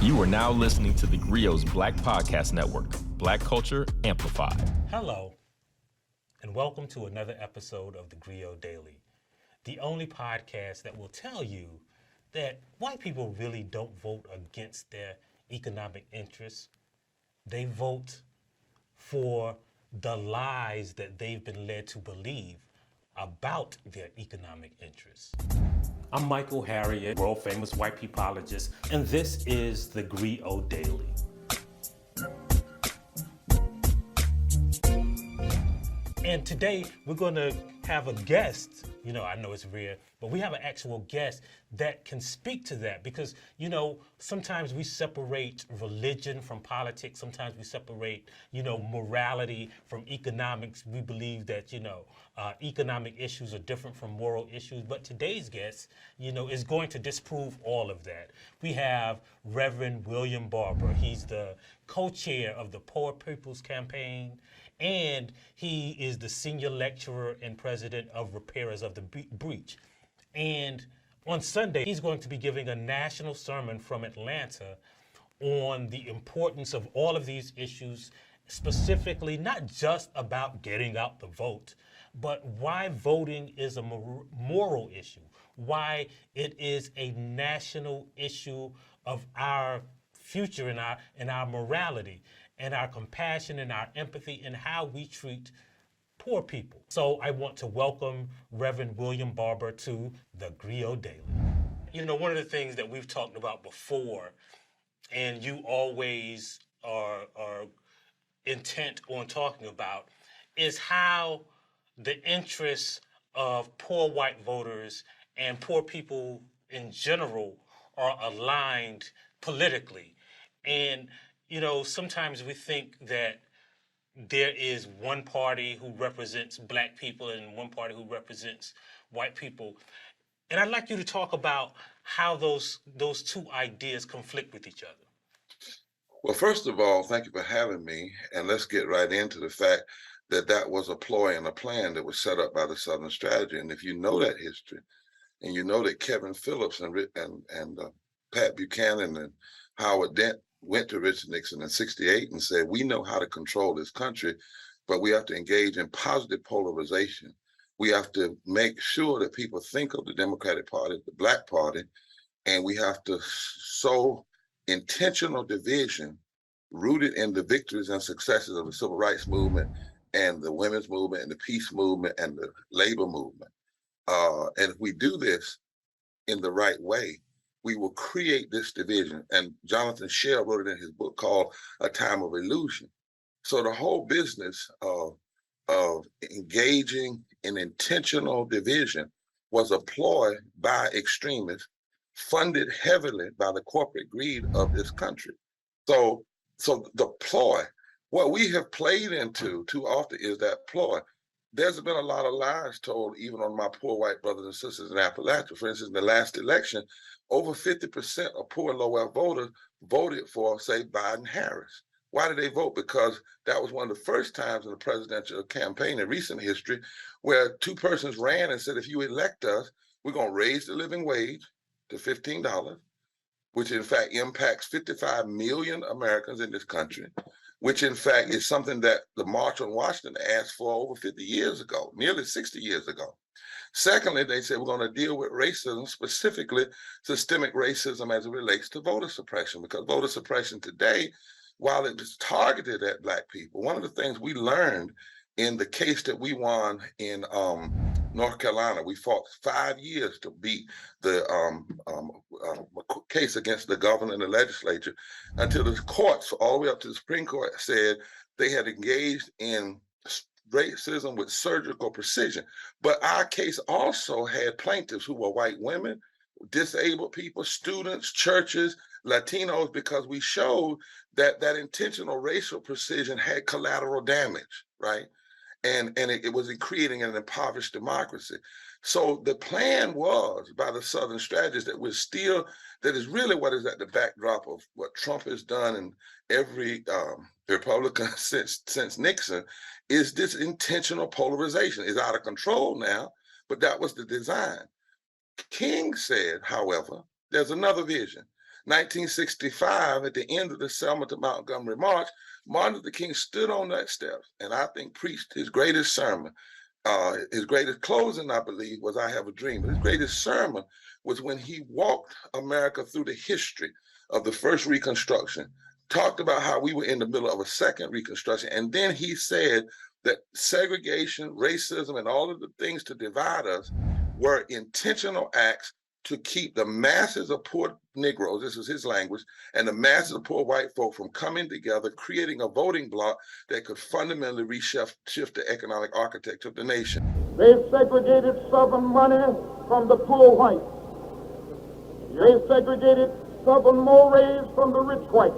You are now listening to theGrio's Black Podcast Network, Black Culture Amplified. Hello, and welcome to another episode of theGrio Daily, the only podcast that will tell you that white people really don't vote against their economic interests. They vote for the lies that they've been led to believe about their economic interests. I'm Michael Harriot, world famous white peopleologist, and this is theGrio Daily. And today we're going to have a guest. You know, I know it's rare, but we have an actual guest that can speak to that because, you know, sometimes we separate religion from politics. Sometimes we separate, morality from economics. We believe that, economic issues are different from moral issues. But today's guest, is going to disprove all of that. We have Reverend William Barber. He's the co-chair of the Poor People's Campaign, and he is the senior lecturer and president of Repairers of the Breach. And on Sunday, he's going to be giving a national sermon from Atlanta on the importance of all of these issues, specifically not just about getting out the vote, but why voting is a moral issue, why it is a national issue of our future and our morality and our compassion and our empathy and how we treat poor people. So I want to welcome Reverend William Barber to theGrio Daily. One of the things that we've talked about before, and you always are intent on talking about, is how the interests of poor white voters and poor people in general are aligned politically. And sometimes we think that there is one party who represents black people and one party who represents white people. And I'd like you to talk about how those two ideas conflict with each other. Well, first of all, thank you for having me. And let's get right into the fact that that was a ploy and a plan that was set up by the Southern Strategy. And if you know that history, and you know that Kevin Phillips and Pat Buchanan and Howard Dent went to Richard Nixon in '68 and said, we know how to control this country, but we have to engage in positive polarization. We have to make sure that people think of the Democratic Party, the Black Party, and we have to sow intentional division rooted in the victories and successes of the civil rights movement and the women's movement and the peace movement and the labor movement. And if we do this in the right way, we will create this division. And Jonathan Shell wrote it in his book called A Time of Illusion. So the whole business of engaging in intentional division was a ploy by extremists, funded heavily by the corporate greed of this country. So the ploy, what we have played into too often is that ploy. There's been a lot of lies told even on my poor white brothers and sisters in Appalachia. For instance, in the last election, over 50% of poor low-wealth voters voted for, say, Biden-Harris. Why did they vote? Because that was one of the first times in the presidential campaign in recent history where two persons ran and said, if you elect us, we're going to raise the living wage to $15, which in fact impacts 55 million Americans in this country, which in fact is something that the March on Washington asked for over 50 years ago, nearly 60 years ago. Secondly, they said we're going to deal with racism, specifically systemic racism as it relates to voter suppression, because voter suppression today, while it is targeted at Black people, one of the things we learned in the case that we won in North Carolina, we fought 5 years to beat the case against the governor and the legislature until the courts, all the way up to the Supreme Court, said they had engaged in racism with surgical precision. But our case also had plaintiffs who were white women, disabled people, students, churches, Latinos, because we showed that that intentional racial precision had collateral damage, right? And it was creating an impoverished democracy. So the plan was by the Southern strategists that is really what is at the backdrop of what Trump has done and every Republican since Nixon, is this intentional polarization. It's out of control now, but that was the design. King said, however, there's another vision. 1965, at the end of the Selma to Montgomery March, Martin Luther King stood on that steps and I think preached his greatest sermon. His greatest closing, I believe, was I Have a Dream. But his greatest sermon was when he walked America through the history of the first Reconstruction, talked about how we were in the middle of a second Reconstruction. And then he said that segregation, racism, and all of the things to divide us were intentional acts to keep the masses of poor Negroes, this is his language, and the masses of poor white folk from coming together, creating a voting bloc that could fundamentally reshift the economic architecture of the nation. They segregated Southern money from the poor whites. They segregated Southern mores from the rich whites.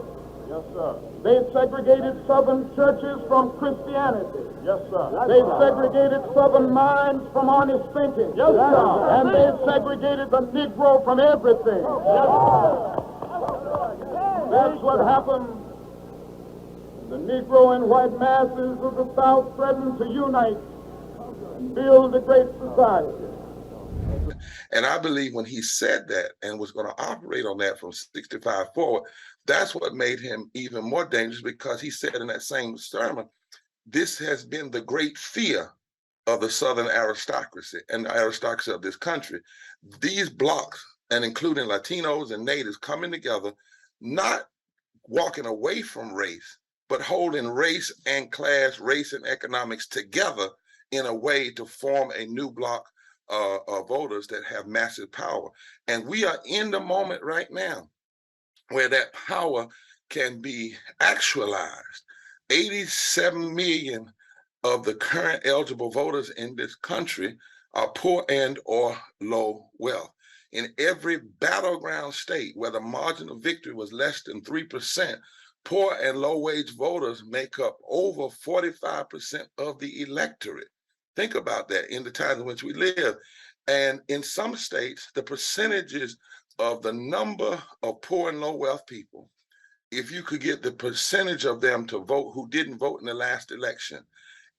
Yes, sir. They segregated Southern churches from Christianity. Yes, sir. They segregated Southern minds from honest thinking. Yes, sir. And they segregated the Negro from everything. Yes, sir. That's what happened. The Negro and white masses of the South threatened to unite and build a great society. And I believe when he said that and was going to operate on that from 65 forward, that's what made him even more dangerous, because he said in that same sermon, this has been the great fear of the Southern aristocracy and the aristocracy of this country. These blocks, and including Latinos and natives, coming together, not walking away from race, but holding race and class, race and economics together in a way to form a new block of voters that have massive power. And we are in the moment right now where that power can be actualized. 87 million of the current eligible voters in this country are poor and or low wealth. In every battleground state where the margin of victory was less than 3%, poor and low wage voters make up over 45% of the electorate. Think about that in the times in which we live. And in some states, the percentages of the number of poor and low wealth people, if you could get the percentage of them to vote who didn't vote in the last election,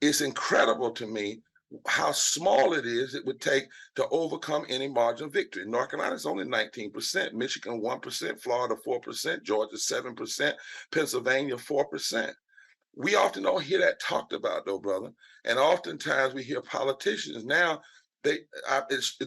it's incredible to me how small it would take to overcome any margin of victory. North Carolina is only 19%, Michigan 1%, Florida 4%, Georgia 7%, Pennsylvania 4%. We often don't hear that talked about, though, brother. And oftentimes we hear politicians now, it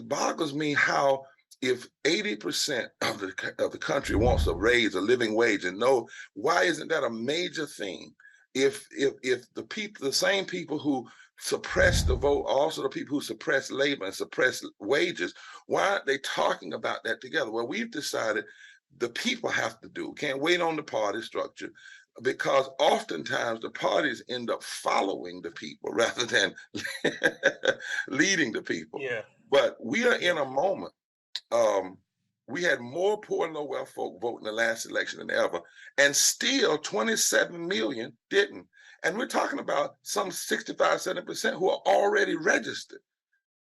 boggles me how if 80% of the country wants to raise a living wage, and no, why isn't that a major thing? If the same people who suppress the vote, also the people who suppress labor and suppress wages, why aren't they talking about that together? Well, we've decided the people have to do, can't wait on the party structure, because oftentimes the parties end up following the people rather than leading the people. Yeah. But we are in a moment. We had more poor and low wealth folk vote in the last election than ever, and still 27 million didn't. And we're talking about some 65, 70% who are already registered.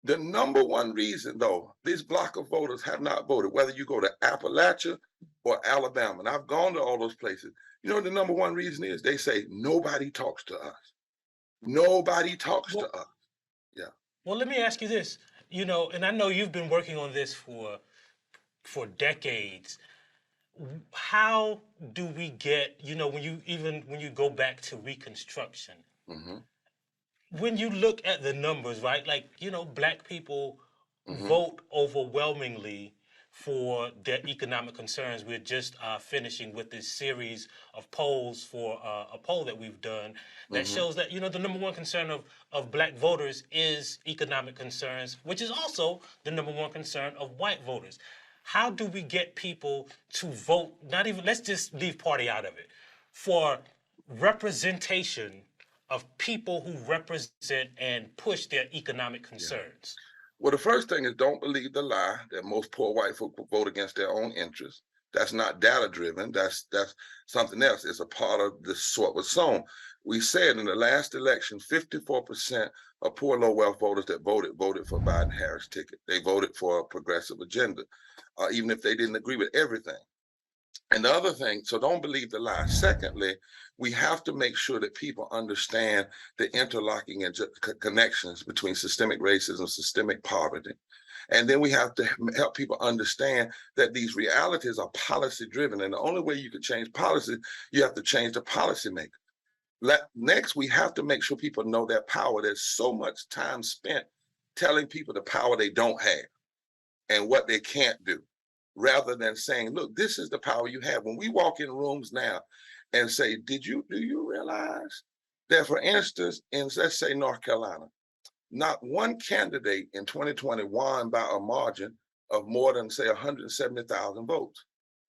The number one reason, though, this block of voters have not voted, whether you go to Appalachia or Alabama, and I've gone to all those places, you know, the number one reason is they say nobody talks to us. Nobody talks to us. Yeah. Well, let me ask you this, you know, and I know you've been working on this for decades. How do we get, you know, when you go back to Reconstruction, when you look at the numbers, right? Like, you know, Black people vote overwhelmingly for their economic concerns. We're just finishing with this series of polls for a poll that we've done that shows that, you know, the number one concern of Black voters is economic concerns, which is also the number one concern of white voters. How do we get people to vote, let's just leave party out of it, for representation of people who represent and push their economic concerns? Well, the first thing is, don't believe the lie that most poor white folk vote against their own interests. That's not data driven. That's something else. It's a part of this what was sown. We said in the last election, 54% of poor low wealth voters that voted for Biden-Harris ticket. They voted for a progressive agenda, even if they didn't agree with everything. And the other thing, so don't believe the lie. Secondly, we have to make sure that people understand the interlocking and connections between systemic racism, systemic poverty. And then we have to help people understand that these realities are policy driven. And the only way you can change policy, you have to change the policymaker. Next, we have to make sure people know their power. There's so much time spent telling people the power they don't have and what they can't do, rather than saying, look, this is the power you have. When we walk in rooms now and say, do you realize that, for instance, in, let's say, North Carolina, not one candidate in 2020 won by a margin of more than, say, 170,000 votes,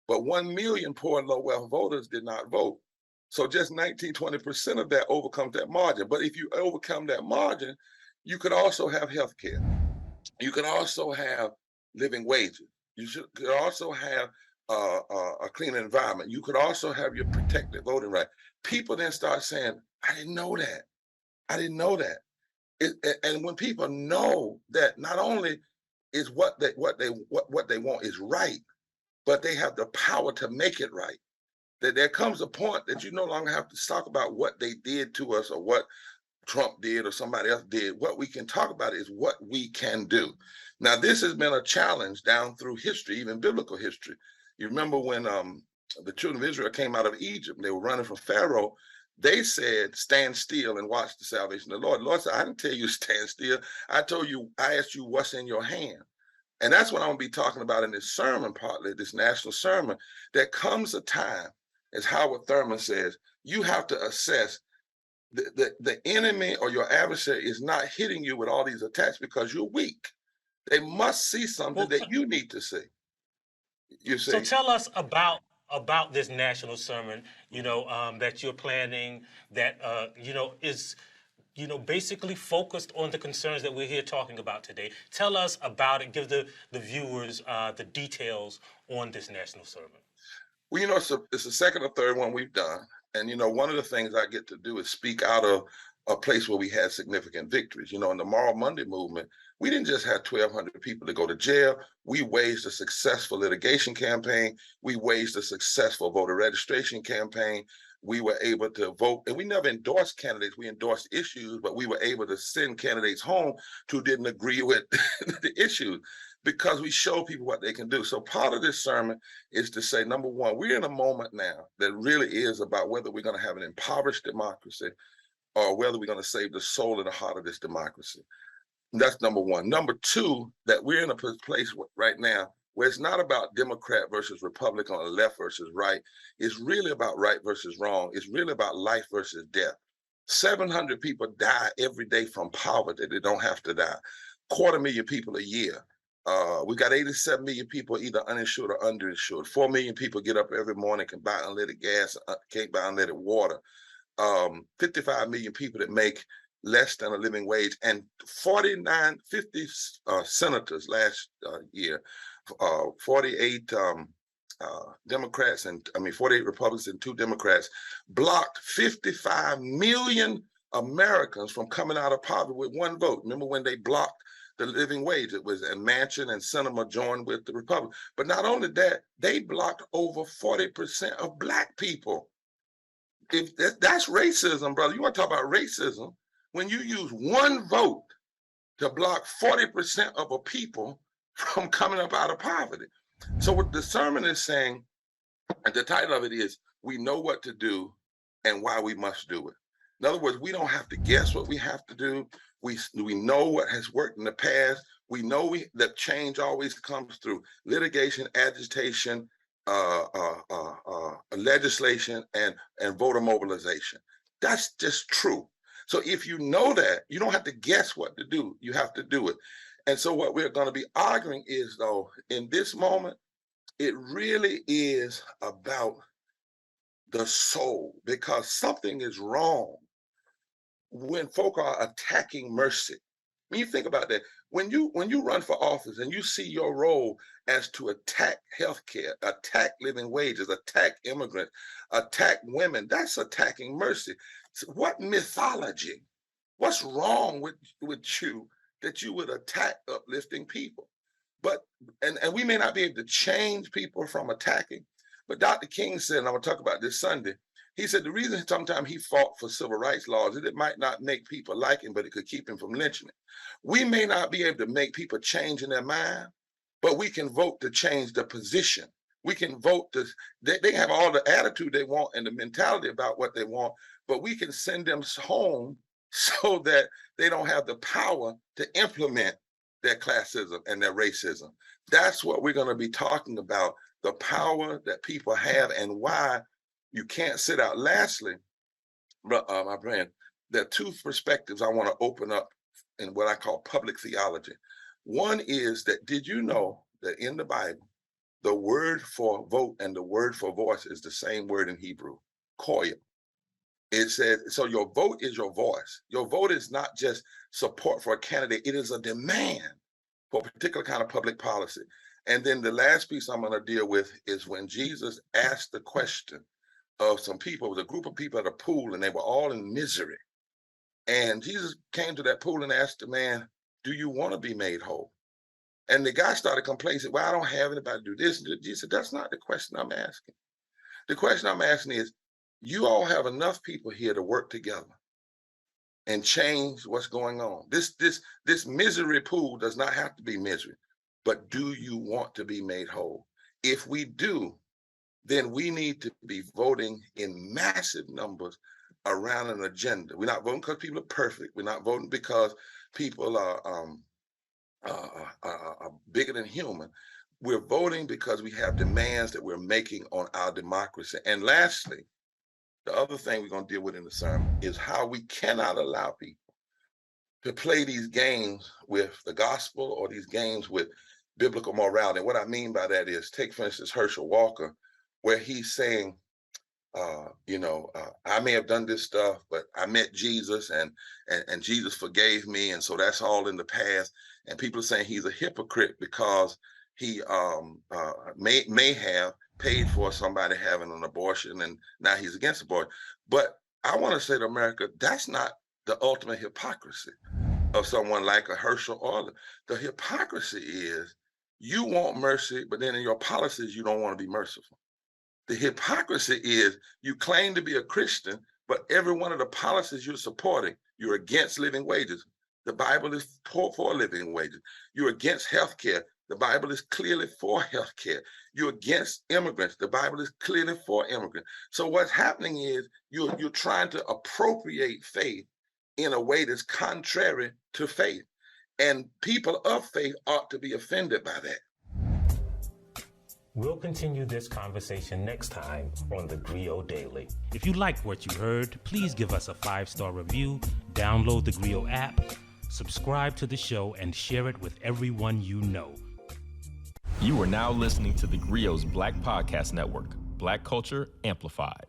but 1 million poor and low wealth voters did not vote. So just 19-20% of that overcomes that margin. But if you overcome that margin, you could also have health care. You could also have living wages. Could also have a clean environment. You could also have your protected voting right. People then start saying, I didn't know that. I didn't know that. And when people know that not only is what they want is right, but they have the power to make it right, that there comes a point that you no longer have to talk about what they did to us or what Trump did or somebody else did. What we can talk about is what we can do. Now, this has been a challenge down through history, even biblical history. You remember when the children of Israel came out of Egypt and they were running from Pharaoh, they said, stand still and watch the salvation of the Lord. The Lord said, I didn't tell you stand still. I asked you what's in your hand. And that's what I'm gonna be talking about in this sermon, partly this national sermon. There comes a time, as Howard Thurman says, you have to assess the enemy or your adversary is not hitting you with all these attacks because you're weak. They must see something that you need to see. You see. So tell us about this national sermon, that you're planning, that is, basically focused on the concerns that we're here talking about today. Tell us about it. Give the viewers the details on this national sermon. Well, it's the second or third one we've done. And, one of the things I get to do is speak out of a place where we had significant victories. In the Moral Monday movement, we didn't just have 1,200 people to go to jail. We waged a successful litigation campaign. We waged a successful voter registration campaign. We were able to vote, and we never endorsed candidates. We endorsed issues, but we were able to send candidates home who didn't agree with the issues, because we show people what they can do. So part of this sermon is to say, number one, we're in a moment now that really is about whether we're going to have an impoverished democracy or whether we're going to save the soul and the heart of this democracy. And that's number one. Number two, that we're in a place right now where it's not about Democrat versus Republican or left versus right. It's really about right versus wrong. It's really about life versus death. 700 people die every day from poverty. They don't have to die. 250,000 people a year. We got 87 million people either uninsured or underinsured. 4 million people get up every morning, can buy unleaded gas, can't buy unleaded water. 55 million people that make less than a living wage, and 50 senators last year, 48 Democrats, 48 Republicans and 2 Democrats blocked 55 million Americans from coming out of poverty with one vote. Remember when they blocked the living wage? It was Manchin and Sinema joined with the Republicans. But not only that, they blocked over 40% of Black people. If that's racism, brother. You want to talk about racism? When you use one vote to block 40% of a people from coming up out of poverty. So what the sermon is saying, and the title of it is, we know what to do and why we must do it. In other words, we don't have to guess what we have to do. We know what has worked in the past. We know that change always comes through litigation, agitation, legislation, and voter mobilization. That's just true. So if you know that, you don't have to guess what to do. You have to do it. And so what we're going to be arguing is, though, in this moment, it really is about the soul, because something is wrong when folk are attacking mercy. When you think about that, when you run for office and you see your role as to attack healthcare, attack living wages, attack immigrants, attack women, that's attacking mercy. So what mythology? What's wrong with you that you would attack uplifting people? But and we may not be able to change people from attacking, But Dr. King said, and I'm going to talk about this Sunday, he said the reason sometimes he fought for civil rights laws is it might not make people like him, but it could keep him from lynching him. We may not be able to make people change in their mind, but we can vote to change the position. We can vote to, they have all the attitude they want and the mentality about what they want, but we can send them home so that they don't have the power to implement their classism and their racism. That's what we're going to be talking about, the power that people have and why you can't sit out. Lastly, my friend, there are two perspectives I want to open up in what I call public theology. One is that, did you know that in the Bible, the word for vote and the word for voice is the same word in Hebrew, koya. It says, so your vote is your voice. Your vote is not just support for a candidate, it is a demand for a particular kind of public policy. And then the last piece I'm going to deal with is when Jesus asked the question of some people, it was a group of people at a pool and they were all in misery. And Jesus came to that pool and asked the man, do you want to be made whole? And the guy started complaining, said, well, I don't have anybody to do this. And Jesus said, that's not the question I'm asking. The question I'm asking is, you all have enough people here to work together and change what's going on. This misery pool does not have to be misery, but do you want to be made whole? If we do, then we need to be voting in massive numbers around an agenda. We're not voting because people are perfect. We're not voting because people are bigger than human. We're voting because we have demands that we're making on our democracy. And lastly, the other thing we're going to deal with in the sermon is how we cannot allow people to play these games with the gospel or these games with biblical morality. And what I mean by that is, take, for instance, Herschel Walker, where he's saying, I may have done this stuff, but I met Jesus and Jesus forgave me. And so that's all in the past. And people are saying he's a hypocrite because he may have paid for somebody having an abortion and now he's against abortion. But I want to say to America, that's not the ultimate hypocrisy of someone like a Herschel or the hypocrisy is you want mercy, but then in your policies, you don't want to be merciful. The hypocrisy is you claim to be a Christian, but every one of the policies you're supporting, you're against living wages. The Bible is for living wages. You're against health care. The Bible is clearly for health care. You're against immigrants. The Bible is clearly for immigrants. So what's happening is you're trying to appropriate faith in a way that's contrary to faith. And people of faith ought to be offended by that. We'll continue this conversation next time on theGrio Daily. If you liked what you heard, please give us a 5-star review, download the Grio app, subscribe to the show, and share it with everyone you know. You are now listening to theGrio's Black Podcast Network, Black Culture Amplified.